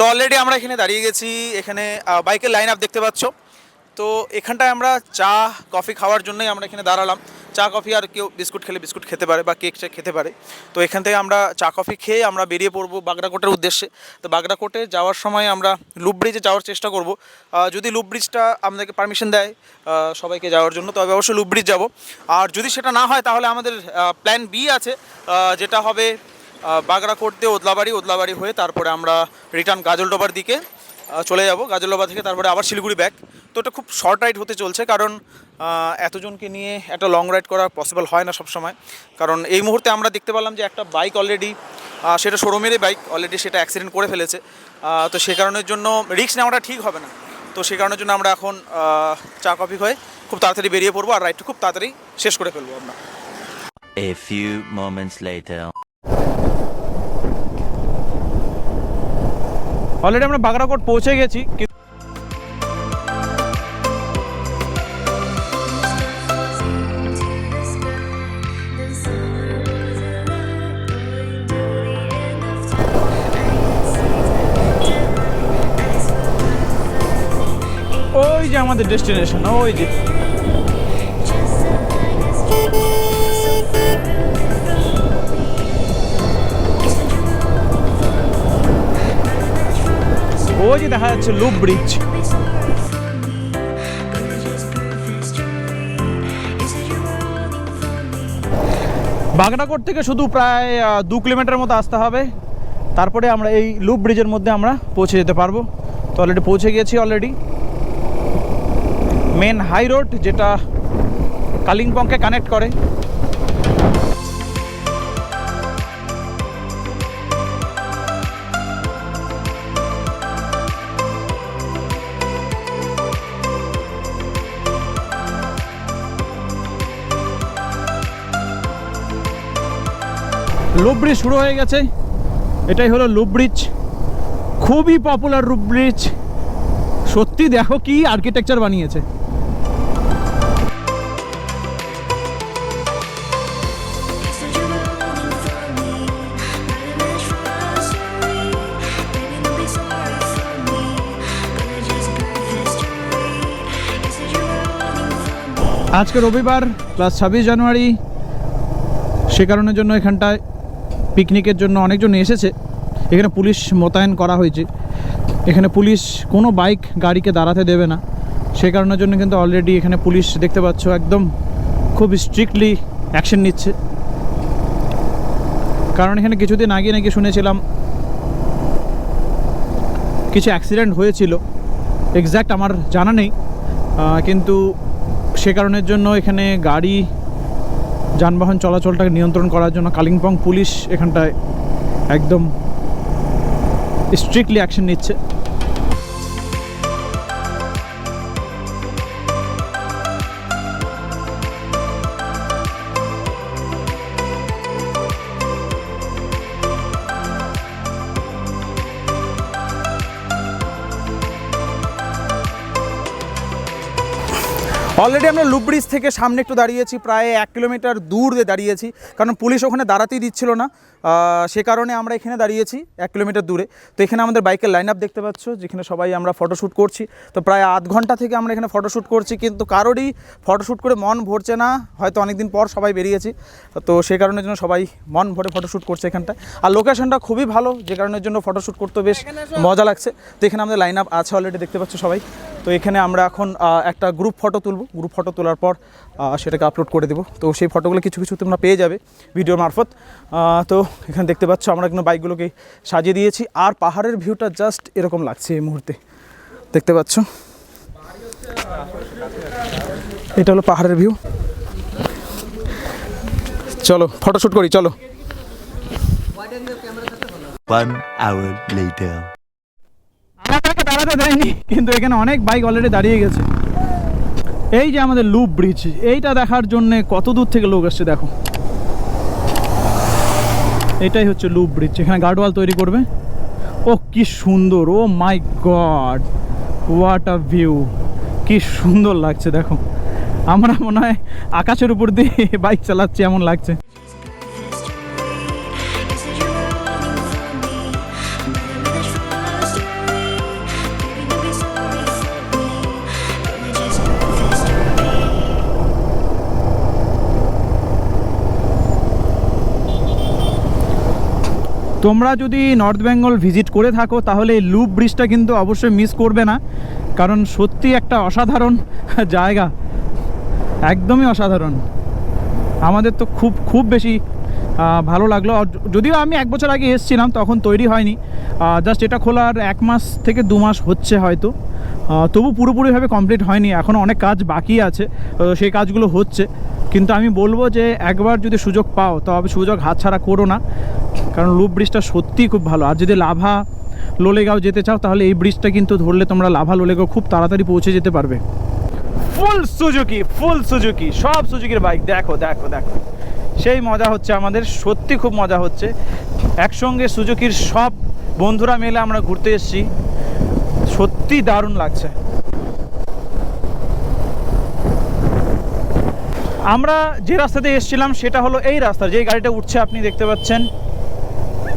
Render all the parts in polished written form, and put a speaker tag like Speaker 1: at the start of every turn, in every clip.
Speaker 1: তো অলরেডি আমরা এখানে দাঁড়িয়ে গেছি। এখানে বাইকের লাইন আপ দেখতে পাচ্ছ। তো এখানটায় আমরা চা কফি খাওয়ার জন্যই আমরা এখানে দাঁড়ালাম। চা কফি আর কেউ বিস্কুট খেলে বিস্কুট খেতে পারে বা কেক খেতে পারে। তো এখান থেকে আমরা চা কফি খেয়ে আমরা বেরিয়ে পড়বো বাগড়াকোটের উদ্দেশ্যে। তো বাগড়াকোটে যাওয়ার সময় আমরা লুপ ব্রিজে যাওয়ার চেষ্টা করব। যদি লুপ ব্রিজটা আমাদেরকে পারমিশন দেয় সবাইকে যাওয়ার জন্য, তবে অবশ্যই লুপ ব্রিজ যাবো। আর যদি সেটা না হয় তাহলে আমাদের প্ল্যান বি আছে, যেটা হবে বাগড়াকোট দিয়ে ওদলাবাড়ি হয়ে তারপরে আমরা রিটার্ন গাজলডোবার দিকে চলে যাব। গাজলডোবা থেকে তারপরে আবার শিলিগুড়ি ব্যাক। তো এটা খুব শর্ট রাইড হতে চলছে, কারণ এতজনকে নিয়ে একটা লং রাইড করা পসিবল হয় না সবসময়। কারণ এই মুহূর্তে আমরা দেখতে পেলাম যে একটা বাইক অলরেডি, সেটা শোরুমেরই বাইক, অলরেডি সেটা অ্যাক্সিডেন্ট করে ফেলেছে। তো সে কারণের জন্য রিস্ক নেওয়াটা ঠিক হবে না। তো সে কারণের জন্য আমরা এখন চা কফি হয়ে খুব তাড়াতাড়ি বেরিয়ে পড়বো আর রাইডটা খুব তাড়াতাড়ি শেষ করে ফেলবো আমরা।
Speaker 2: A few moments later.
Speaker 1: Already আমরা বাগড়াকোট পৌঁছে গেছি। ওই যে আমাদের ডেস্টিনেশন, ওই যে ওই যে দেখা যাচ্ছে লুপ ব্রিজ। বাগড়াকোট থেকে শুধু প্রায় 2 কিলোমিটার মতো আসতে হবে, তারপরে আমরা এই লুপ ব্রিজের মধ্যে আমরা পৌঁছে যেতে পারবো। তো অলরেডি পৌঁছে গেছি। অলরেডি মেন হাই রোড যেটা কালিম্পংকে কানেক্ট করে। লুপ ব্রিজ শুরু হয়ে গেছে। এটাই হলো লুপ ব্রিজ, খুবই পপুলার লুপ ব্রিজ। সত্যি দেখো কি আর্কিটেকচার বানিয়েছে। আজকে রবিবার প্লাস 26 জানুয়ারি, সে কারণের জন্য এখানটায় পিকনিকের জন্য অনেকজন এসেছে। এখানে পুলিশ মোতায়েন করা হয়েছে। এখানে পুলিশ কোনো বাইক গাড়িকে দাঁড়াতে দেবে না, সে কারণের জন্য কিন্তু অলরেডি এখানে পুলিশ দেখতে পাচ্ছ একদম খুব স্ট্রিক্টলি অ্যাকশন নিচ্ছে। কারণ এখানে কিছুদিন আগে নাকি শুনেছিলাম কিছু অ্যাক্সিডেন্ট হয়েছিল, এক্স্যাক্ট আমার জানা নেই, কিন্তু সে কারণের জন্য এখানে গাড়ি যানবাহন চলাচলটাকে নিয়ন্ত্রণ করার জন্য কালিম্পং পুলিশ এখানটায় একদম স্ট্রিক্টলি অ্যাকশন নিচ্ছে। অলরেডি আমরা লুপ ব্রিজ থেকে সামনে একটু দাঁড়িয়েছি, প্রায় 1 কিলোমিটার দূরে দাঁড়িয়েছি, কারণ পুলিশ ওখানে দাঁড়াতেই দিচ্ছিল না, সে কারণে আমরা এখানে দাঁড়িয়েছি 1 কিলোমিটার দূরে। তো এখানে আমাদের বাইকের লাইন আপ দেখতে পাচ্ছ, যেখানে সবাই আমরা ফটোশ্যুট করছি। তো প্রায় আধ ঘন্টা থেকে আমরা এখানে ফটোশ্যুট করছি, কিন্তু কারোরই ফটোশ্যুট করে মন ভরছে না, হয়তো অনেকদিন পর সবাই বেরিয়েছি, তো সেই কারণের জন্য সবাই মন ভরে ফটোশ্যুট করছে এখানটায়। আর লোকেশনটা খুবই ভালো, যে কারণের জন্য ফটোশ্যুট করতে বেশ মজা লাগছে। তো এখানে আমাদের লাইন আপ আছে অলরেডি, দেখতে পাচ্ছ সবাই। তো এখানে আমরা এখন একটা গ্রুপ ফটো তুলব, গ্রুপ ফটো তোলার পর সেটাকে আপলোড করে দেবো। তো সেই ফটোগুলো কিছু কিছু তোমরা পেয়ে যাবে ভিডিওর মারফত। তো এখানে দেখতে পাচ্ছ আমরা কিন্তু বাইকগুলোকে সাজিয়ে দিয়েছি, আর পাহাড়ের ভিউটা জাস্ট এরকম লাগছে এই মুহূর্তে, দেখতে পাচ্ছ। এটা হলো পাহাড়ের ভিউ। চলো ফটোশ্যুট করি, চলো।
Speaker 2: 1 hour later.
Speaker 1: আমাকে দাঁড়াতে দেয়নি, কিন্তু এখানে অনেক বাইক অলরেডি দাঁড়িয়ে গেছে। এই যে আমাদের লুপ ব্রিজ, এইটা দেখার জন্য কত দূর থেকে লোক আসছে দেখো। এটাই হচ্ছে লুপ ব্রিজ, এখানে গার্ডওয়াল তৈরি করবে। ও কি সুন্দর, ও মাই গড, হোয়াট আ ভিউ, কি সুন্দর লাগছে দেখো। আমরা মনে হয় আকাশের উপর দিয়ে বাইক চালাচ্ছি এমন লাগছে। তোমরা যদি নর্থ বেঙ্গল ভিজিট করে থাকো তাহলে এই লুপ ব্রিজটা কিন্তু অবশ্যই মিস করবে না, কারণ সত্যি একটা অসাধারণ জায়গা, একদমই অসাধারণ। আমাদের তো খুব খুব বেশি ভালো লাগলো। যদিও আমি 1 বছর আগে এসেছিলাম, তখন তৈরি হয়নি, জাস্ট এটা খোলার 1 মাস থেকে 2 মাস হচ্ছে হয়তো, তবু পুরোপুরিভাবে কমপ্লিট হয়নি, এখনও অনেক কাজ বাকি আছে, সেই কাজগুলো হচ্ছে। কিন্তু আমি বলবো যে একবার যদি সুযোগ পাও তবে সুযোগ হাতছাড়া করো না, কারণ লুপ ব্রিজটা সত্যিই খুব ভালো। আর যদি লাভা লোলেগাঁও যেতে চাও তাহলে এই ব্রিজটা কিন্তু ধরলে তোমরা লাভা লোলেগাঁও খুব তাড়াতাড়ি পৌঁছে যেতে পারবে। ফুল সুজুকি, সব সুজুকির বাইক, দেখো দেখো দেখো, সেই মজা হচ্ছে আমাদের, সত্যি খুব মজা হচ্ছে। একসঙ্গে সুজুকির সব বন্ধুরা মিলে আমরা ঘুরতে এসেছি, সত্যি দারুণ লাগছে। আমরা যে রাস্তাতে এসেছিলাম সেটা হলো এই রাস্তা, যেই গাড়িটা উঠছে আপনি দেখতে পাচ্ছেন,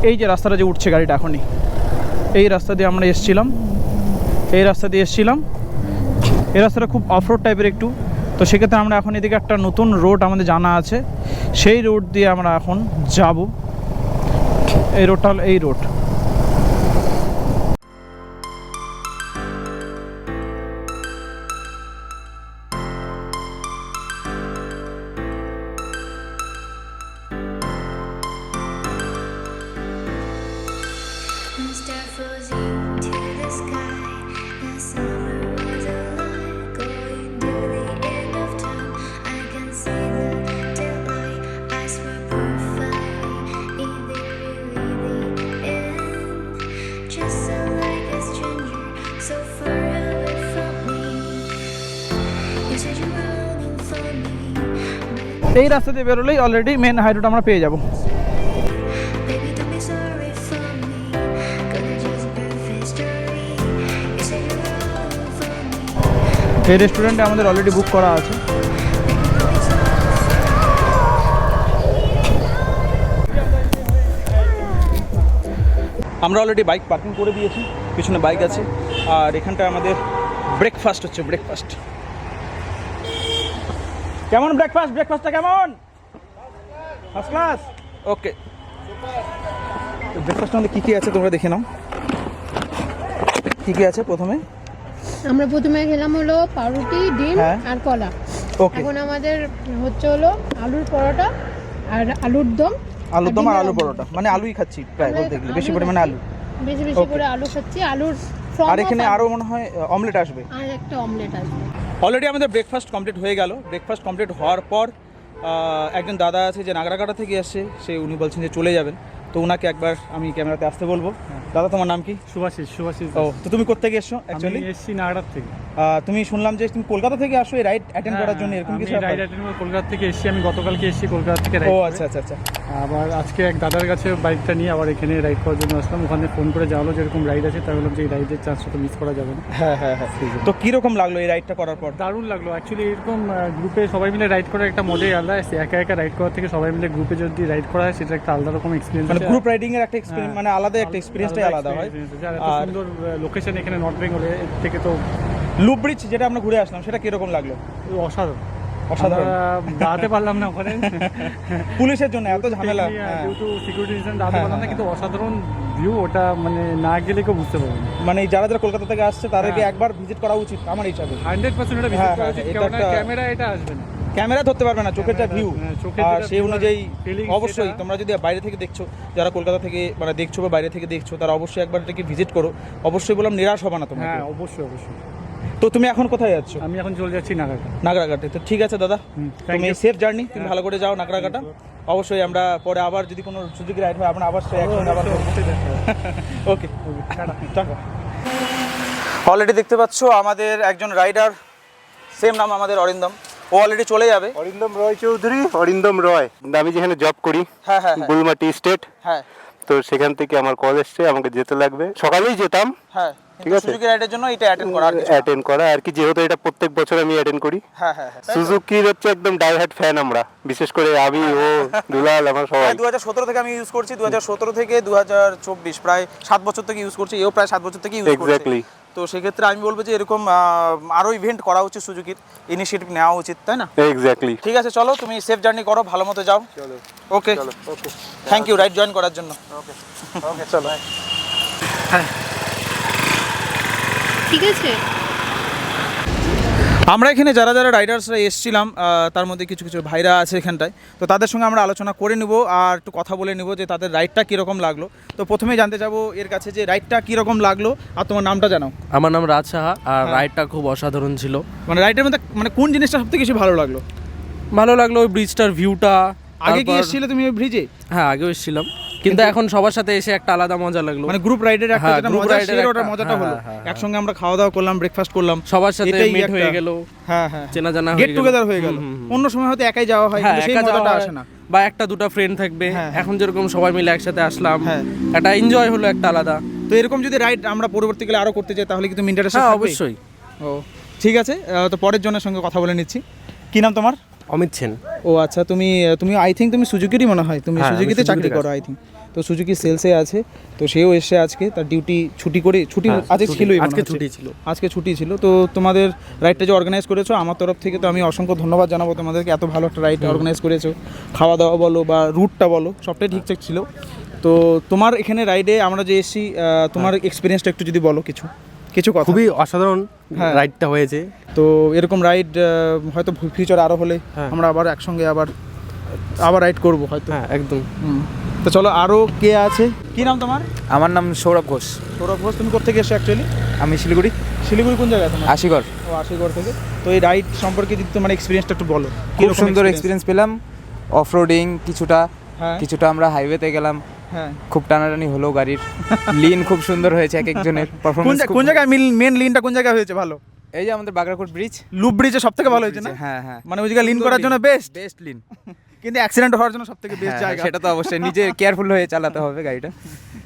Speaker 1: এই যে রাস্তাটা যে উঠছে গাড়িটা এখনই, এই রাস্তা দিয়ে আমরা এসেছিলাম, এই রাস্তা দিয়ে এসেছিলাম। এই রাস্তাটা খুব অফরোড টাইপের একটু, তো সেক্ষেত্রে আমরা এখন এদিকে একটা নতুন রোড আমাদের জানা আছে, সেই রোড দিয়ে আমরা এখন যাব। এই রোডটা হলো এই road.
Speaker 3: Start floating to the sky. The summer was alive, going to the end of time. I can see the daylight. I swear perfect. Is it really the end? Just so like a stranger, so far away from me. You said you're running for me.
Speaker 1: এই রাস্তা দিয়ে বেরোলেই already main high road আমরা পেয়ে যাব।
Speaker 3: Baby, don't be sorry for me. Gonna just perfect story. You said you're running for me.
Speaker 1: এই রেস্টুরেন্টে আমাদের অলরেডি বুক করা আছে। আমরা অলরেডি বাইক পার্কিং করে দিয়েছি, পিছনে বাইক আছে, আর এখানটায় আমাদের ব্রেকফাস্ট হচ্ছে, ব্রেকফাস্ট কেমন? ব্রেকফাস্টটা কেমন? First class. ওকে, ব্রেকফাস্টের মধ্যে কী কী আছে তোমরা দেখে নাও। কী কী আছে প্রথমে?
Speaker 4: আমরা প্রথমে খেলাম হলো পাউরুটি, ডিম
Speaker 1: হ্যাঁ।
Speaker 4: আর কলা।
Speaker 1: ওকে,
Speaker 4: এখন আমাদের হচ্ছে হলো আলুর পরোটা আর আলুর দম।
Speaker 1: আলুর দম আর আলু
Speaker 4: ডিমের
Speaker 1: পরোটা, মানে আলুই খাচ্ছি প্রায়
Speaker 4: আমরা
Speaker 1: বলতে গেলে, বেশি
Speaker 4: আলু
Speaker 1: পরিমাণে আলু।
Speaker 4: বেশি বেশি
Speaker 1: Okay.
Speaker 4: করে আলু খাচ্ছি, আলুর
Speaker 1: আর এখানে আরও মনে হয় অমলেট আসবে।
Speaker 4: আর একটা অমলেট আসবে।
Speaker 1: অলরেডি আমাদের ব্রেকফাস্ট কমপ্লিট হয়ে গেল। ব্রেকফাস্ট কমপ্লিট হওয়ার পর একজন দাদা আছে যে নাগরাকাটা থেকে আসছে, উনি বলছেন যে চলে যাবেন, তো ওনাকে একবার আমি ক্যামেরাতে আসতে বলবো। দাদা তোমার নাম কি?
Speaker 5: সুভাষিস
Speaker 1: ও, তো তুমি কোত্থেকে এসছো
Speaker 5: আমি
Speaker 1: অ্যাকচুয়ালি?
Speaker 5: এসছি নাগরাত থেকে।
Speaker 1: তুমি শুনলাম যে তুমি কলকাতা থেকে আসো এই রাইড অ্যাটেন্ড করার জন্য, এরকম কিছু?
Speaker 5: রাইড অ্যাটেন্ড করে কলকাতা থেকে এসছি, আমি গতকালকে এসছি কলকাতা থেকে
Speaker 1: ও
Speaker 5: রাইড।
Speaker 1: আচ্ছা আচ্ছা আচ্ছা।
Speaker 5: আবার আজকে এক দাদার কাছে বাইকটা নিয়ে আবার এখানে রাইড করার জন্য আসলাম। ওখানে ফোন করে জানালো যে এরকম রাইড আছে, তাই বললাম যে এই রাইডের চান্সটা তো মিস করা যাবে না।
Speaker 1: হ্যাঁ হ্যাঁ হ্যাঁ। তো কীরকম লাগলো এই রাইডটা করার পর?
Speaker 5: দারুণ লাগলো অ্যাকচুয়ালি। এরকম গ্রুপে সবাই মিলে রাইড করার একটা মজাই আলাদা। একা একা রাইড করার থেকে সবাই মিলে গ্রুপে যদি রাইড করা হয় সেটা একটা আলাদা রকম এক্সপিরিয়েন্স।
Speaker 1: মানে গ্রুপ রাইডিং এর একটা এক্সপেরিয়েন্স, মানে আলাদা একটা এক্সপিরিয়েন্সটাই আলাদা হয়।
Speaker 5: আর এত সুন্দর লোকেশন এখানে নর্থ বেঙ্গলে, এর থেকে তো
Speaker 1: লুপ ব্রিজ যেটা আমরা ঘুরে আসলাম সেটা কিরকম লাগলো?
Speaker 5: অসাধারণ।
Speaker 1: অসাধারণ।
Speaker 5: আমরা দাঁড়াতে পারলাম না ওখানে,
Speaker 1: পুলিশের জন্য এত ঝামেলা। হ্যাঁ।
Speaker 5: ডিউ টু সিকিউরিটি রিজন দাঁড়াতে পারলাম না, কিন্তু অসাধারণ ভিউ। ওটা মানে না গেলে কেউ বুঝতে পারবে না।
Speaker 1: মানে যারা যারা কলকাতা থেকে আসছে তাদেরকে
Speaker 5: হ্যাঁ।
Speaker 1: একবার ভিজিট করা উচিত আমার হিসাবে।
Speaker 5: 100% এটা
Speaker 1: হ্যাঁ,
Speaker 5: ভিজিট করা
Speaker 1: হ্যাঁ,
Speaker 5: উচিত,
Speaker 1: এটা
Speaker 5: কারণ
Speaker 1: একটা-
Speaker 5: ক্যামেরা এটা আসবে না।
Speaker 1: ক্যামেরা ধরতে পারবে না, চোখের যা ভিউ।
Speaker 5: হ্যাঁ, চোখের
Speaker 1: আর
Speaker 5: যেটা
Speaker 1: সেই
Speaker 5: view,
Speaker 1: অনুযায়ী
Speaker 5: feelings
Speaker 1: অবশ্যই
Speaker 5: যেটা-
Speaker 1: তোমরা যদি বাইরে থেকে দেখছো, যারা কলকাতা থেকে মানে দেখছো বা বাইরে থেকে দেখছো, তারা অবশ্যই একবার এটাকে ভিজিট করো। অবশ্যই বললাম, নিরাশ হবে না তোমরা।
Speaker 5: হ্যাঁ, অবশ্যই অবশ্যই।
Speaker 1: তো তুমি এখন কোথায় যাচ্ছ?
Speaker 5: আমি এখন চলে যাচ্ছি নাগারটা।
Speaker 1: নাগরাঘাটে। তো ঠিক আছে দাদা,
Speaker 5: thank
Speaker 1: তুমি
Speaker 5: you.
Speaker 1: সেফ জার্নি, তুমি ভালো করে যাও নাগরাঘাটা। অবশ্যই আমরা পরে আবার যদি কোনো সুযোগ রাইড হয় আমরা আবার সেই একসঙ্গে আবার ওকে টাটা। অলরেডি দেখতে পাচ্ছ আমাদের একজন রাইডার, সেম নাম আমাদের অরিন্দম, ও অলরেডি চলে যাবে।
Speaker 6: অরিন্দম রয় চৌধুরী, অরিন্দম রয়। আমি যেখানে জব করি,
Speaker 1: হ্যাঁ হ্যাঁ হ্যাঁ
Speaker 6: বুলমাটি স্টেট,
Speaker 1: হ্যাঁ
Speaker 6: তো সেখান থেকে আমার কল এসছে, আমাকে যেতে লাগবে। সকালেই যেতাম
Speaker 1: হ্যাঁ।
Speaker 6: ঠিক আছে।
Speaker 1: সুজুকি রাইডের জন্য এটা অ্যাটেন্ড করা আর কিছু না।
Speaker 6: অ্যাটেন্ড করা আর কি, যেহেতু এটা প্রত্যেক বছর আমি অ্যাটেন্ড করি।
Speaker 1: হ্যাঁ হ্যাঁ হ্যাঁ।
Speaker 6: সুজুকির হচ্ছে একদম ডাইহার্ট ফ্যান আমরা, বিশেষ করে আমি, ও, দুলাল, আমার সবাই।
Speaker 1: 2017 থেকে আমি ইউজ করছি, 2017 থেকে 2024 প্রায় 7 বছর থেকে ইউজ করছি, এও প্রায় 7 বছর থেকে ইউজ করছে।
Speaker 6: এক্স্যাক্টলি।
Speaker 1: তো সেক্ষেত্রে আমি বলবো যে এরকম আরও ইভেন্ট করা উচিত, সুজুকির ইনিশিয়েটিভ নেওয়া উচিত, তাই না?
Speaker 6: এক্স্যাক্টলি।
Speaker 1: ঠিক আছে, চলো তুমি সেফ জার্নি করো, ভালো মতো যাও। ওকে, থ্যাংক ইউ রাইড জয়েন করার জন্য। ওকে ওকে, চলো।
Speaker 4: ঠিক আছে।
Speaker 1: আমরা এখানে যারা যারা রাইডার্সরা এসেছিলাম, তার মধ্যে কিছু কিছু ভাইরা আছে এখানটায়, তো তাদের সঙ্গে আমরা আলোচনা করে নিব আর একটু কথা বলে নিব যে তাদের রাইডটা কীরকম লাগলো। তো প্রথমেই জানতে যাবো এর কাছে যে রাইডটা কীরকম লাগলো, আর তোমার নামটা জানাও।
Speaker 7: আমার নাম রাজ সাহা, আর
Speaker 1: হ্যাঁ।
Speaker 7: রাইডটা খুব অসাধারণ ছিল।
Speaker 1: মানে রাইডের মধ্যে মানে কোন জিনিসটা সবথেকে বেশি ভালো লাগলো?
Speaker 7: ভালো লাগলো ওই ব্রিজটার ভিউটা।
Speaker 1: আগে কি এসেছিলে তুমি ওই ব্রিজে?
Speaker 7: হ্যাঁ, আগেও এসেছিলাম, কিন্তু এখন সবার সাথে এসে একটা আলাদা মজা লাগলো।
Speaker 1: মানে গ্রুপ রাইডের একটা
Speaker 7: হ্যাঁ,
Speaker 1: যেটা
Speaker 7: group
Speaker 1: মজা,
Speaker 7: ride এর
Speaker 1: সেই ওটার
Speaker 7: একটা-
Speaker 1: মজাটা হলো।
Speaker 7: হ্যাঁ, হ্যাঁ,
Speaker 1: একসঙ্গে আমরা খাওয়া দাওয়া করলাম, ব্রেকফাস্ট করলাম,
Speaker 7: সবার সাথে
Speaker 1: এটাই
Speaker 7: মিট
Speaker 1: একটা-
Speaker 7: হয়ে গেল,
Speaker 1: হ্যাঁ হ্যাঁ,
Speaker 7: চেনা জানা
Speaker 1: গেট টুগেদার হয়ে গেল। অন্য সময় হয়তো একাই যাওয়া হয়,
Speaker 7: হ্যাঁ,
Speaker 1: কিন্তু সেই
Speaker 7: একা
Speaker 1: মজাটা
Speaker 7: যাওয়া
Speaker 1: আসে না।
Speaker 7: বা একটা দুটো ফ্রেন্ড থাকবে।
Speaker 1: হ্যাঁ,
Speaker 7: এখন যেরকম সবাই মিলে একসাথে আসলাম,
Speaker 1: হ্যাঁ।
Speaker 7: একটা এনজয় হলো একটা আলাদা।
Speaker 1: তো এরকম যদি রাইড আমরা পরবর্তীকালে আরো করতে চাই তাহলে কি তুমি ইন্টারেস্টেড
Speaker 7: হ্যাঁ,
Speaker 1: থাকবে?
Speaker 7: অবশ্যই।
Speaker 1: ও ঠিক আছে, তো পরের জনের সঙ্গে কথা বলে নিচ্ছি। কি নাম তোমার?
Speaker 7: অমিত সেন।
Speaker 1: ও আচ্ছা, তুমি আই থিঙ্ক তুমি সুজুকিরই মনে হয়, তুমি
Speaker 7: হ্যাঁ, আমি
Speaker 1: সুজুকিতে চাকরি
Speaker 7: সুজুকির
Speaker 1: করো আই থিঙ্ক। তো সুজুকি সেলসে আছে, তো সেও এসে আজকে তার ডিউটি ছুটি করে, ছুটি
Speaker 7: হ্যাঁ,
Speaker 1: আজকে
Speaker 7: ছুটি।
Speaker 1: ছিলই মনে
Speaker 7: আজকে
Speaker 1: হচ্ছে।
Speaker 7: ছুটি ছিল।
Speaker 1: আজকে ছুটি ছিল। তো তোমাদের রাইডটা যে অর্গানাইজ করেছো, আমার তরফ থেকে তো আমি অসংখ্য ধন্যবাদ জানাবো তোমাদেরকে, এত ভালো একটা রাইড অর্গানাইজ করেছো। খাওয়া দাওয়া বলো বা রুটটা বলো, সবটাই ঠিকঠাক ছিল। তো তোমার এখানে রাইডে আমরা যে এসেছি, তোমার এক্সপিরিয়েন্সটা একটু যদি বলো কিছু কথা।
Speaker 7: খুবই অসাধারণ
Speaker 1: হ্যাঁ।
Speaker 7: রাইডটা হয়েছে।
Speaker 1: তো এরকম রাইড হয়তো ফিউচারে আরও হলে
Speaker 7: হ্যাঁ।
Speaker 1: আমরা আবার একসঙ্গে আবার রাইড করবো হয়তো।
Speaker 7: হ্যাঁ, একদম।
Speaker 1: তো চলো, আরও কে আছে? কি নাম তোমার?
Speaker 8: আমার নাম সৌরভ ঘোষ।
Speaker 1: সৌরভ ঘোষ। তুমি কোথেকে এসছো অ্যাকচুয়ালি?
Speaker 8: আমি শিলিগুড়ি
Speaker 1: শিলিগুড়ি কোন জায়গায় তোমার?
Speaker 8: আশিগড়।
Speaker 1: ও, আশিগড় থেকে। তো এই রাইড সম্পর্কে যদি তোমার এক্সপিরিয়েন্সটা একটু বলো।
Speaker 8: খুব
Speaker 1: কিরকম
Speaker 8: সুন্দর এক্সপিরিয়েন্স পেলাম। অফরোডিং কিছুটা,
Speaker 1: হ্যাঁ
Speaker 8: কিছুটা আমরা হাইওয়েতে গেলাম,
Speaker 1: হ্যাঁ।
Speaker 8: খুব টানাটানি হলো গাড়ির। লিন খুব সুন্দর হয়েছে এক একজনের পারফরমেন্স।
Speaker 1: কোন জায়গায় মেন লিনটা কোন জায়গায় হয়েছে ভালো?
Speaker 8: এই যে আমাদের বাগরাকোট ব্রিজ,
Speaker 1: লুপ ব্রিজে সব থেকে ভালো হয়েছে না?
Speaker 8: হ্যাঁ হ্যাঁ,
Speaker 1: মানে ওই জায়গায় লিন করার জন্য বেস্ট,
Speaker 8: বেস্ট লিন।
Speaker 1: কিন্তু অ্যাক্সিডেন্ট হওয়ার জন্য সব থেকে বেস্ট জায়গা।
Speaker 8: সেটা তো অবশ্যই নিজে কেয়ারফুল হয়ে চালাতে হবে গাড়িটা।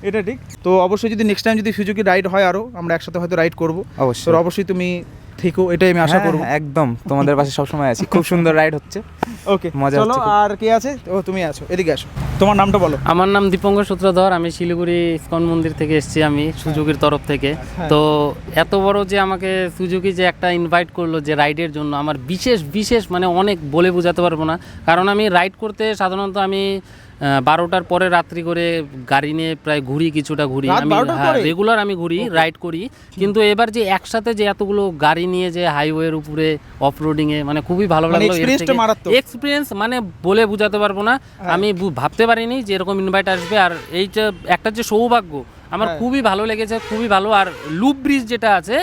Speaker 1: এটা ঠিক। তো অবশ্যই যদি নেক্সট টাইম যদি সুজুকি রাইড হয় আরও, আমরা একসাথে হয়তো রাইড করবো।
Speaker 8: অবশ্যই।
Speaker 1: তো অবশ্যই তুমি থেকো, এটাই আমি আশা
Speaker 8: হ্যাঁ,
Speaker 1: করবো।
Speaker 8: হ্যাঁ, একদম তোমাদের পাশে সবসময় আছি। খুব সুন্দর রাইড হচ্ছে।
Speaker 1: ওকে,
Speaker 8: মজা
Speaker 1: চলো।
Speaker 8: হচ্ছে খুব।
Speaker 1: আর কে আছে? ও, তুমি আছো, এদিকে আসো। তোমার নামটা বলো।
Speaker 9: আমার নাম দীপঙ্কর সূত্রধর, আমি শিলিগুড়ি ইসকন মন্দির থেকে এসেছি, আমি সুজুকির তরফ থেকে। তো এত বড় যে আমাকে সুজুকি যে একটা ইনভাইট করলো যে রাইডের জন্য, আমার বিশেষ মানে অনেক বলে বোঝাতে পারবো না। কারণ আমি রাইড করতে সাধারণত আমি 12টার পরে রাত্রি করে গাড়ি নিয়ে প্রায় কিছুটা ঘুরি
Speaker 1: রাত
Speaker 9: আমি।
Speaker 1: 12টার
Speaker 9: হ্যাঁ,
Speaker 1: পরে?
Speaker 9: রেগুলার আমি ঘুরি, রাইড করি। কিন্তু এবার যে একসাথে যে এতগুলো গাড়ি নিয়ে যে হাইওয়ের উপরে অফরোডিংয়ে, মানে খুবই ভালো
Speaker 1: মানে
Speaker 9: লাগলো।
Speaker 1: experience টা মারাত্মক।
Speaker 9: এক্সপিরিয়েন্স মানে বলে বোঝাতে পারবো না। আমি ভাবতে পারিনি যে এরকম ইনভাইট আসবে। আর এইটা একটা যে সৌভাগ্য, আমার
Speaker 1: হ্যাঁ।
Speaker 9: খুবই ভালো লেগেছে, খুবই ভালো। আর লুপ ব্রিজ যেটা আছে,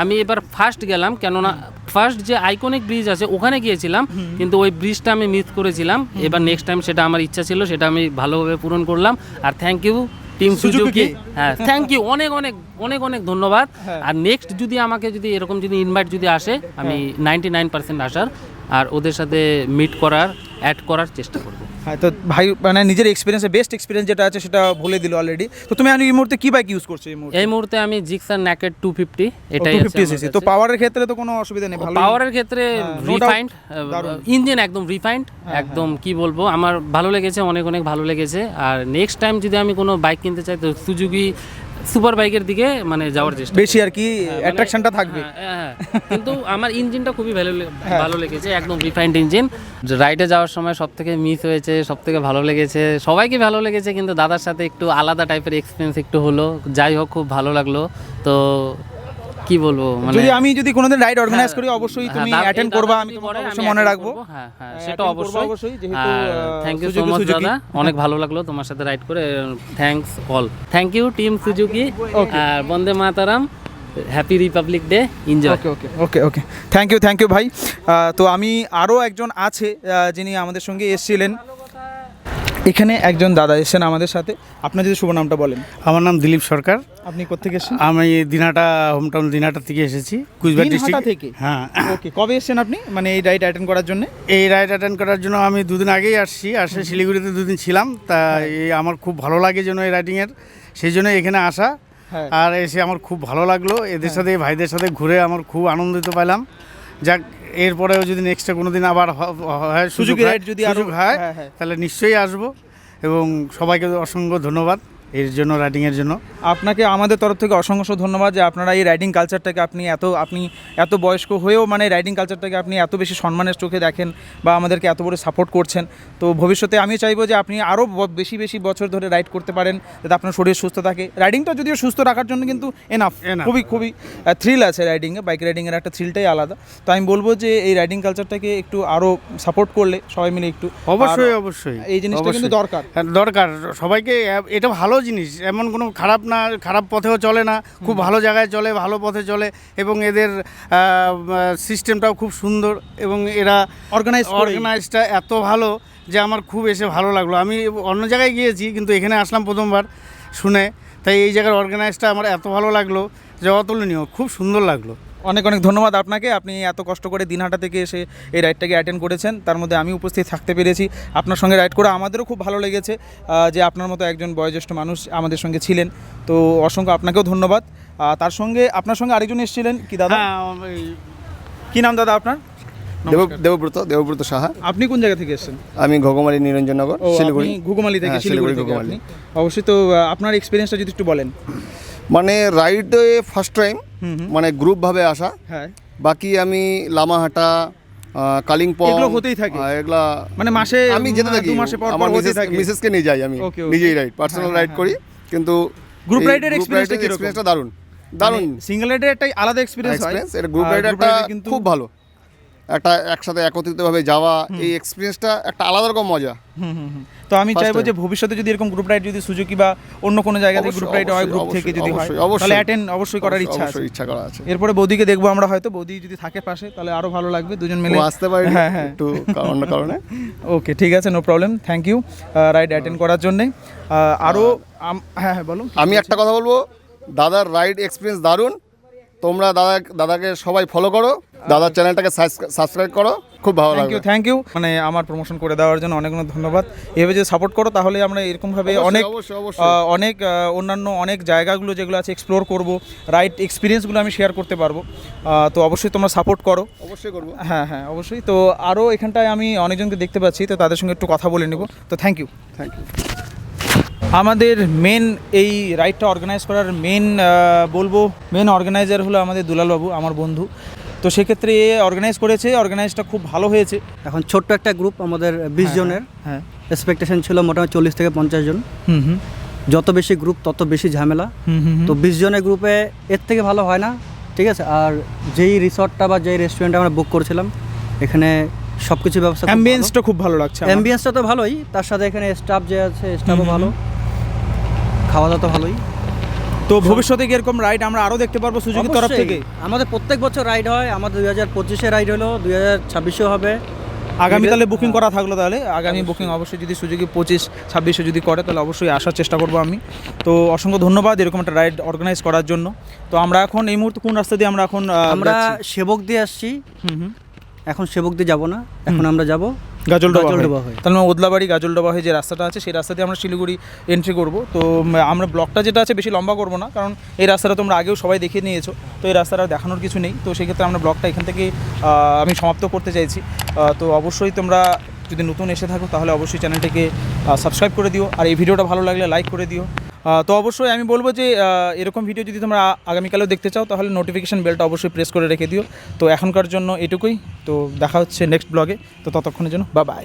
Speaker 9: আমি এবার ফার্স্ট গেলাম, কেননা ফার্স্ট যে আইকনিক ব্রিজ আছে ওখানে গিয়েছিলাম, কিন্তু ওই ব্রিজটা আমি মিস করেছিলাম। এবার নেক্সট টাইম সেটা আমার ইচ্ছা ছিল, সেটা আমি ভালোভাবে পূরণ করলাম। আর thank you team
Speaker 1: Suzuki
Speaker 9: Suzuki.
Speaker 1: কে?
Speaker 9: হ্যাঁ, থ্যাংক ইউ, অনেক অনেক অনেক অনেক ধন্যবাদ।
Speaker 1: হ্যাঁ।
Speaker 9: আর নেক্সট যদি আমাকে যদি এরকম যদি ইনভাইট যদি আসে, আমি 99% আসার আর ওদের সাথে মিট করার, অ্যাড করার চেষ্টা করব।
Speaker 1: হ্যাঁ, তো ভাই মানে নিজের এক্সপিরিয়েন্সে বেস্ট এক্সপিরিয়েন্স যেটা আছে সেটা বলে দিল অলরেডি। তো তুমি এই মুহূর্তে কি বাইক ইউজ করছো এই মুহূর্তে?
Speaker 9: এই মুহূর্তে আমি জিক্সার ন্যাকেড 250 এটাই
Speaker 1: 250 সিসি। তো পাওয়ারের ক্ষেত্রে তো কোনো অসুবিধা নেই, ভালো
Speaker 9: পাওয়ারের ক্ষেত্রে
Speaker 1: হ্যাঁ, no doubt,
Speaker 9: রিফাইন্ড
Speaker 1: দারুণ।
Speaker 9: ইঞ্জিন, একদম রিফাইন্ড, একদম কি বলবো, আমার ভালো লেগেছে, অনেক অনেক ভালো লেগেছে। আর নেক্সট টাইম যদি আমি কোনো বাইক কিনতে চাই তো সুজুকি সুপার বাইকের দিকে মানে যাওয়ার চেষ্টা
Speaker 1: বেশি আর কি অ্যাট্রাকশনটা থাকবে।
Speaker 9: হ্যাঁ, কিন্তু আমার ইঞ্জিনটা খুবই ভালো লেগেছে, একদম রিফাইন্ড ইঞ্জিন। রাইডে যাওয়ার সময় সব থেকে মিস হয়েছে, সব থেকে ভালো লেগেছে, সবাইকে ভালো লেগেছে, কিন্তু দাদার সাথে একটু আলাদা টাইপের এক্সপিরিয়েন্স একটু হলো। যাই হোক, খুব ভালো লাগলো। তো কি বলবো, মানে
Speaker 1: যদি কোনোদিন রাইড অর্গানাইজ করি অবশ্যই তুমি
Speaker 9: হ্যাঁ,
Speaker 1: অ্যাটেন্ড
Speaker 9: এই
Speaker 1: করবা,
Speaker 9: দাদা
Speaker 1: আমি
Speaker 9: যদি
Speaker 1: তোমাকে
Speaker 9: করে,
Speaker 1: অবশ্যই
Speaker 9: আমি
Speaker 1: মনে
Speaker 9: attend
Speaker 1: রাখবো।
Speaker 9: করবো। হ্যাঁ,
Speaker 1: attend
Speaker 9: সেটা
Speaker 1: করবো
Speaker 9: অবশ্যই।
Speaker 1: অবশ্যই, যেহেতু
Speaker 9: thank you so
Speaker 1: Suzuki
Speaker 9: much
Speaker 1: Suzuki.
Speaker 9: দাদা, অনেক ভালো লাগলো তোমার সাথে রাইড করে। Thanks all, thank you team Suzuki. আর Vande Mataram, happy Republic Day, enjoy.
Speaker 1: Okay okay okay okay, thank you ভাই। তো আমি আরও একজন আছে যিনি আমাদের সঙ্গে এসেছিলেন, এখানে একজন দাদা এসেছেন আমাদের সাথে। আপনার যদি শুভ নামটা বলেন।
Speaker 10: আমার নাম দিলীপ সরকার।
Speaker 1: আপনি কোত্থেকে এসেছেন?
Speaker 10: আমি দিনহাটা, হোমটাউন দিনহাটা থেকে এসেছি, কুচবিহার
Speaker 1: দিনহাটা
Speaker 10: ডিস্ট্রিক্ট
Speaker 1: থেকে?
Speaker 10: হ্যাঁ।
Speaker 1: ওকে, কবে এসেছেন আপনি মানে এই রাইড অ্যাটেন্ড করার জন্য?
Speaker 10: এই রাইড অ্যাটেন্ড করার জন্য আমি দুদিন আগেই আসছি, শিলিগুড়িতে দুদিন ছিলাম। তা এই আমার খুব ভালো লাগে যেন এই রাইডিংয়ের, সেই জন্য এখানে আসা।
Speaker 1: হ্যাঁ।
Speaker 10: আর এসে আমার খুব ভালো লাগলো, এদের সাথে ভাইদের সাথে ঘুরে আমার খুব আনন্দিত পেলাম। যাক, এরপরেও যদি নেক্সটে কোনো দিন আবার হয়
Speaker 1: সুজুকি রাইড যদি আরো
Speaker 10: হয়,
Speaker 1: হ্যাঁ, হ্যাঁ।
Speaker 10: তাহলে নিশ্চয়ই আসবো। এবং সবাইকে অসংখ্য ধন্যবাদ এর জন্য, রাইডিংয়ের জন্য।
Speaker 1: আপনাকে আমাদের তরফ থেকে অসংখ্য ধন্যবাদ যে আপনারা এই রাইডিং কালচারটাকে আপনি এত বয়স্ক হয়েও মানে রাইডিং কালচারটাকে আপনি এত বেশি সম্মানের চোখে দেখেন বা আমাদেরকে এত বড় সাপোর্ট করছেন। তো ভবিষ্যতে আমি চাইবো যে আপনি আরও বেশি বেশি বছর ধরে রাইড করতে পারেন, যাতে আপনার শরীর সুস্থ থাকে। রাইডিংটা যদিও সুস্থ রাখার জন্য কিন্তু এনাফ, খুবই খুবই থ্রিল আছে রাইডিংয়ে, বাইক রাইডিংয়ের একটা থ্রিলটাই আলাদা। তো আমি বলবো যে এই রাইডিং কালচারটাকে একটু আরও সাপোর্ট করলে সবাই মিলে একটু,
Speaker 10: অবশ্যই অবশ্যই
Speaker 1: এই জিনিসটা কিন্তু
Speaker 10: অবশ্যই।
Speaker 1: দরকার।
Speaker 10: হ্যাঁ, দরকার সবাইকে। এটা ভালো জিনিস, এমন কোনো খারাপ না, খারাপ পথেও চলে না, খুব ভালো জায়গায় চলে, ভালো পথে চলে। এবং এদের সিস্টেমটাও খুব সুন্দর, এবং এরা অর্গানাইজটা এত ভালো যে আমার খুব এসে ভালো লাগলো। আমি অন্য জায়গায় গিয়েছি, কিন্তু এখানে আসলাম প্রথমবার শুনে, তাই এই জায়গার অর্গানাইজটা আমার এত ভালো লাগলো যে অতুলনীয়, খুব সুন্দর লাগলো।
Speaker 1: অনেক অনেক ধন্যবাদ আপনাকে, আপনি এত কষ্ট করে দিনহাটা থেকে এসে এই রাইডটাকে অ্যাটেন্ড করেছেন, তার মধ্যে আমি উপস্থিত থাকতে পেরেছি। আপনার সঙ্গে রাইড করে আমাদেরও খুব ভালো লেগেছে যে আপনার মতো একজন বয়োজ্যেষ্ঠ মানুষ আমাদের সঙ্গে ছিলেন। তো অসংখ্য আপনাকেও ধন্যবাদ। তার সঙ্গে আপনার সঙ্গে আরেকজন এসেছিলেন কি দাদা?
Speaker 10: হ্যাঁ,
Speaker 1: কি নাম দাদা আপনার?
Speaker 11: দেবব্রত সাহা।
Speaker 1: আপনি কোন জায়গা থেকে এসেছেন?
Speaker 11: আমি ঘোগমারি নিরঞ্জননগর, শিলিগুড়ি।
Speaker 1: ঘুঘুমালি থেকে?
Speaker 11: হ্যাঁ,
Speaker 1: শিলিগুড়ি থেকে
Speaker 11: ঘুঘুমালি।
Speaker 1: আপনি? অবশ্যই। তো আপনার এক্সপিরিয়েন্সটা যদি একটু বলেন।
Speaker 11: মানে রাইডে ফার্স্ট টাইম, মানে গ্রুপভাবে আসা।
Speaker 1: হ্যাঁ,
Speaker 11: বাকি আমি লামাহাটা, কালিম্পং,
Speaker 1: এগুলো হতেই থাকে?
Speaker 11: এগুলা
Speaker 1: মানে মাসে
Speaker 11: আমি যেতে থাকি,
Speaker 1: 2 মাসে পর
Speaker 11: আমার
Speaker 1: হতেই থাকে?
Speaker 11: মিসেসকে নিয়ে যাই, আমি
Speaker 1: Okay, okay.
Speaker 11: নিজেই রাইড, পার্সোনাল
Speaker 1: হ্যাঁ,
Speaker 11: রাইড
Speaker 1: হ্যাঁ,
Speaker 11: করি। কিন্তু
Speaker 1: গ্রুপ রাইডের এক্সপিরিয়েন্সটা
Speaker 11: দারুণ দারুণ।
Speaker 1: সিঙ্গেল রাইডের একটা আলাদা এক্সপিরিয়েন্স হয়,
Speaker 11: এটা গ্রুপ রাইডারটা
Speaker 1: কিন্তু
Speaker 11: খুব ভালো। একটা একসাথে একত্রিতভাবে যাওয়া, এই এক্সপিরিয়েন্সটা একটা আলাদা রকম মজা।
Speaker 1: তো আমি চাইবো যে ভবিষ্যতে যদি এরকম গ্রুপ রাইড যদি সুজুকি বা অন্য কোনো জায়গাতে গ্রুপ রাইড হয়, গ্রুপ থেকে যদি হয়, তাহলে অ্যাটেন্ড অবশ্যই করার ইচ্ছা আছে। এরপরে বৌদিকে দেখবো আমরা, হয়তো বৌদি যদি থাকে পাশে তাহলে আরো ভালো লাগবে, দুজন মিলে
Speaker 11: আসতে পারি।
Speaker 1: হ্যাঁ হ্যাঁ,
Speaker 11: একটু অন্য কারণে।
Speaker 1: ওকে, ঠিক আছে, no problem. Thank you ride attend করার জন্যে। আরও হ্যাঁ হ্যাঁ বলো।
Speaker 11: আমি একটা কথা বলবো, দাদার রাইড এক্সপিরিয়েন্স দারুণ। তোমরা দাদাকে সবাই ফলো করো, দাদার চ্যানেলটাকে সাবস্ক্রাইব করো, খুব ভালো লাগবে।
Speaker 1: থ্যাংক ইউ মানে আমার প্রমোশন করে দেওয়ার জন্য অনেক অনেক ধন্যবাদ। এভাবে যদি সাপোর্ট করো তাহলে আমরা এরকমভাবে অনেক অন্যান্য অনেক জায়গাগুলো যেগুলো আছে এক্সপ্লোর করব, রাইড এক্সপিরিয়েন্সগুলো আমি শেয়ার করতে পারবো। তো অবশ্যই তোমরা সাপোর্ট করো।
Speaker 11: অবশ্যই করবো।
Speaker 1: হ্যাঁ হ্যাঁ, অবশ্যই। তো আরও এখানটায় আমি অনেকজনকে দেখতে পাচ্ছি, তো তাদের সঙ্গে একটু কথা বলে নেব। তো থ্যাংক ইউ। আমাদের মেন এই রাইডটা অর্গানাইজ করার মেন অর্গানাইজার হলো আমাদের দুলালবাবু, আমার বন্ধু। তো সেক্ষেত্রে অর্গানাইজ করেছে, অর্গানাইজটা খুব ভালো হয়েছে।
Speaker 12: এখন ছোট্ট একটা গ্রুপ, আমাদের 20 জনের।
Speaker 1: হ্যাঁ,
Speaker 12: এক্সপেকটেশন ছিল মোটামুটি 40 থেকে 50 জন। যত বেশি গ্রুপ তত বেশি ঝামেলা। তো 20 জনের গ্রুপে এর থেকে ভালো হয় না, ঠিক আছে। আর যেই রিসর্টটা বা যেই রেস্টুরেন্টটা আমরা বুক করেছিলাম, এখানে সব কিছু ব্যবস্থা,
Speaker 1: অ্যাম্বিয়েন্সটা খুব ভালো লাগছে।
Speaker 12: অ্যাম্বিয়েন্সটা তো ভালোই, তার সাথে এখানে স্টাফ যে আছে স্টাফও ভালো, খাওয়া দাওয়া তো ভালোই।
Speaker 1: তো ভবিষ্যতে কি এরকম রাইড আমরা আরও দেখতে পারবো সুজুকির তরফ থেকে?
Speaker 12: আমাদের প্রত্যেক বছর রাইড হয়, আমাদের 2025-এ রাইড হলো, 2026-এও হবে,
Speaker 1: আগামী তাহলে বুকিং করা থাকলো, তাহলে আগামী বুকিং অবশ্যই যদি সুজুকি 25-26 যদি করে তাহলে অবশ্যই আসার চেষ্টা করবো আমি। তো অসংখ্য ধন্যবাদ এরকম একটা রাইড অর্গানাইজ করার জন্য। তো আমরা এখন এই মুহূর্তে কোন রাস্তা দিয়ে আমরা এখন
Speaker 12: আমরা সেবক দিয়ে আসছি, এখন সেবক দিয়ে যাবো না, এখন আমরা যাব
Speaker 1: গাজলডোবা হয়ে। তাহলে ওদলাবাড়ি গাজলডোবা হয়ে যে রাস্তাটা আছে সেই রাস্তা দিয়ে আমরা শিলিগুড়ি এন্ট্রি করব। তো আমরা ব্লগটা যেটা আছে বেশি লম্বা করব না, কারণ এই রাস্তাটা তোমরা আগেও সবাই দেখে নিয়েছো, তো এই রাস্তাটা দেখানোর কিছু নেই। তো সেক্ষেত্রে আমরা ব্লগটা এখান থেকে আমি সমাপ্ত করতে চাইছি। তো অবশ্যই তোমরা যদি নতুন এসে থাকো তাহলে অবশ্যই চ্যানেলটিকে সাবস্ক্রাইব করে দিও, আর এই ভিডিওটা ভালো লাগলে লাইক করে দিও। তো অবশ্যই আমি বলবো যে এরকম ভিডিও যদি তোমরা আগামীকালেও দেখতে চাও তাহলে নোটিফিকেশান বেলটা অবশ্যই প্রেস করে রেখে দিও। তো এখনকার জন্য এটুকুই, তো দেখা হচ্ছে নেক্সট ব্লগে। তো ততক্ষণের জন্য বাই।